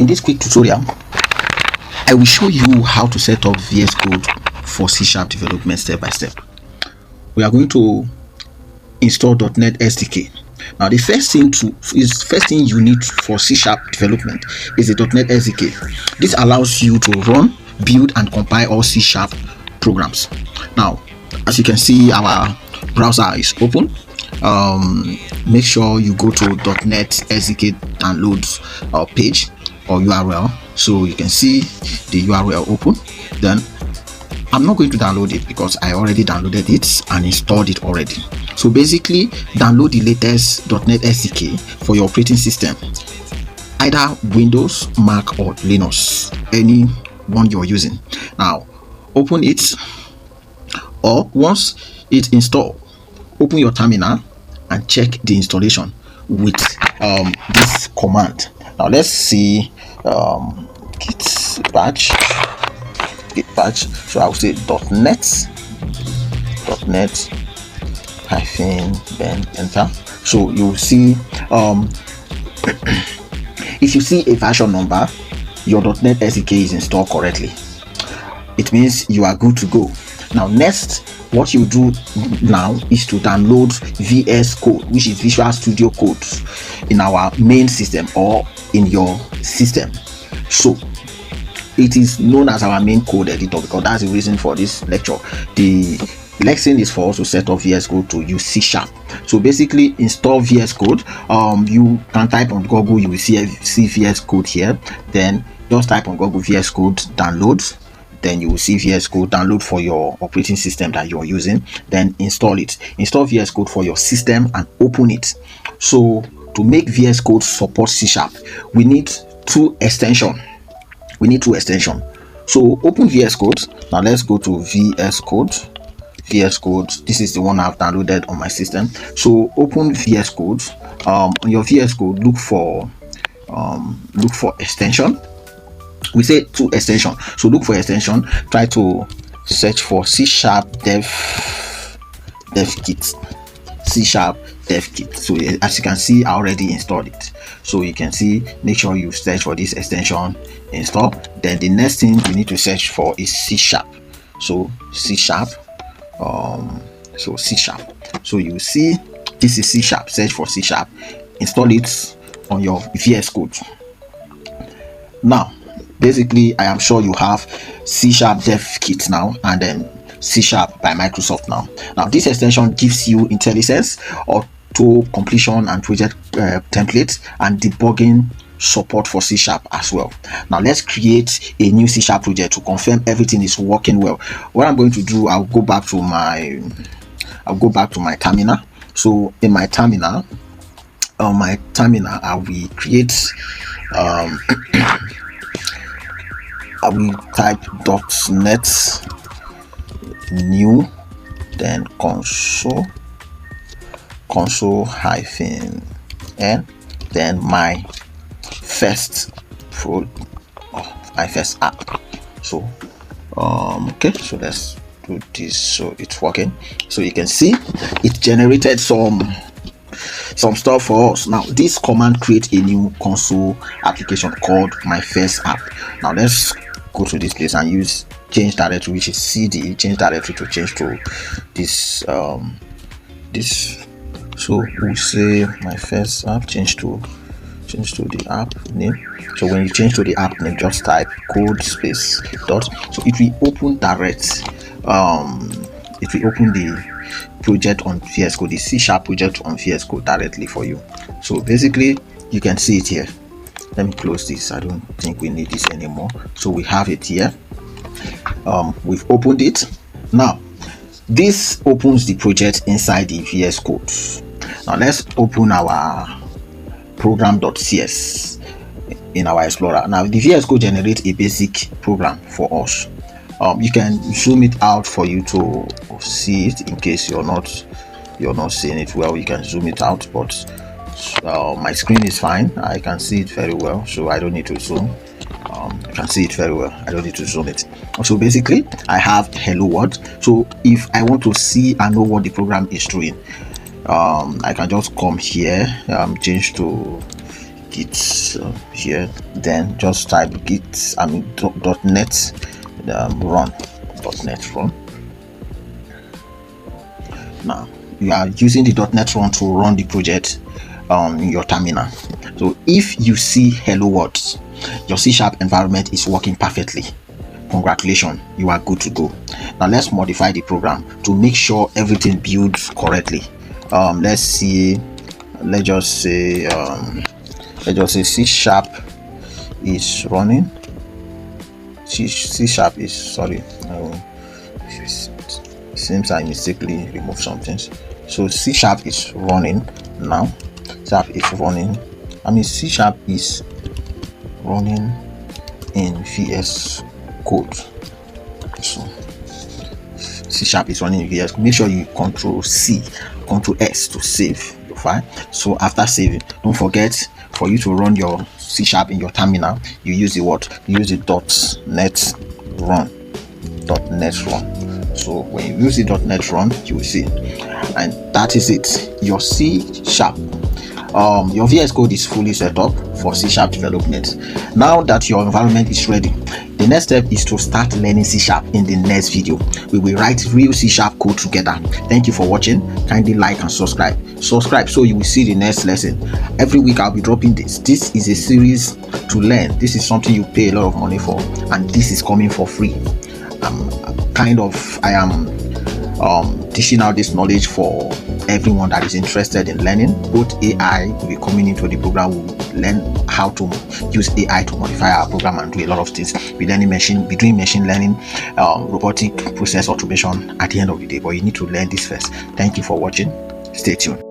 In this quick tutorial, I will show you how to set up VS Code for C# development step by step. We are going to install .NET SDK. Now, the first thing you need for C# development is the .NET SDK. This allows you to run, build, and compile all C# programs. Now, as you can see, our browser is open. Make sure you go to .NET SDK downloads page or URL, so you can see the URL open. Then I'm not going to download it because I already downloaded it and installed it already. So basically, download the latest .NET SDK for your operating system, either Windows, Mac, or Linux, any one you're using. Now open it, or once it's installed, open your terminal and check the installation with this command. Now let's see, git patch. So I will say .NET hyphen, then enter. So you will see, if you see a version number, your .NET SDK is installed correctly. It means you are good to go. Now next, what you do now is to download VS Code, which is Visual Studio Code, in our main system or in your system. So it is known as our main code editor because that's the reason for this lecture. The lesson is for us to set up VS Code to use C#. So basically, install VS Code. You can type on Google, you will see VS Code here. Then just type on Google VS Code downloads. Then you will see VS Code download for your operating system that you're using. Then install it. Install VS Code for your system and open it. So to make VS Code support C#, we need two extensions. So open VS Code. Now let's go to VS Code. This is the one I've downloaded on my system. So open VS Code. On your VS Code, look for extension. We say two extension, so look for extension. Try to search for C# dev kit. C# dev kit. So as you can see, I already installed it. So you can see, make sure you search for this extension, install. Then the next thing you need to search for is C#. So C#. So you see this is C#. Search for C#. Install it on your VS Code. Now basically, I am sure you have C# dev kit now, and then C# by Microsoft now. Now this extension gives you IntelliSense, auto completion and project templates, and debugging support for C# as well. Now let's create a new C# project to confirm everything is working well. What I'm going to do, I'll go back to my terminal. So in my terminal, I will create I will type .NET new, then console hyphen n, then my first app. So okay, so let's do this. So it's working. So you can see it generated some stuff for us. Now this command create a new console application called my first app. Now let's go to this place and use change directory, which is cd, change directory to change to this this. So we say my first app, change to the app name. So when you change to the app name, just type code space dot. So it will open direct, it will open the project on VS Code, the C# project on VS Code directly for you. So basically, you can see it here. Let me close this. I don't think we need this anymore. So we have it here. We've opened it. Now this opens the project inside the VS Code. Now let's open our program.cs in our Explorer. Now the VS Code generates a basic program for us. You can zoom it out for you to see it in case you're not seeing it well. You can zoom it out, but my screen is fine. I can see it very well, so I don't need to zoom. I can see it very well. I don't need to zoom it. So basically, I have hello world. So if I want to see and know what the program is doing, I can just come here, change to git here, then just type git .net run .net run. Now you are using the .net run to run the project on your terminal. So if you see hello world, your C# environment is working perfectly. Congratulations, you are good to go. Now let's modify the program to make sure everything builds correctly. Let's just say C# is running. C# is, sorry, seems I mistakenly removed something. So C# is running now. C# is running. C# is running in VS Code. So C# is running in VS. Make sure you Ctrl+C, Ctrl+S to save your file. So after saving, don't forget, for you to run your C# in your terminal, you use the what? You use the .net run. So when you use the .net run, you will see, and that is it. Your C#, your VS Code is fully set up for C# development. Now that your environment is ready, the next step is to start learning C# in the next video. We will write real C# code together. Thank you for watching. Kindly like and subscribe so you will see the next lesson. Every week I'll be dropping this. This is a series to learn. This is something you pay a lot of money for, and this is coming for free. I am teaching out this knowledge for everyone that is interested in learning. Both AI will be coming into the program. We'll learn how to use AI to modify our program and do a lot of things. We're doing machine learning, robotic process automation at the end of the day. But you need to learn this first. Thank you for watching. Stay tuned.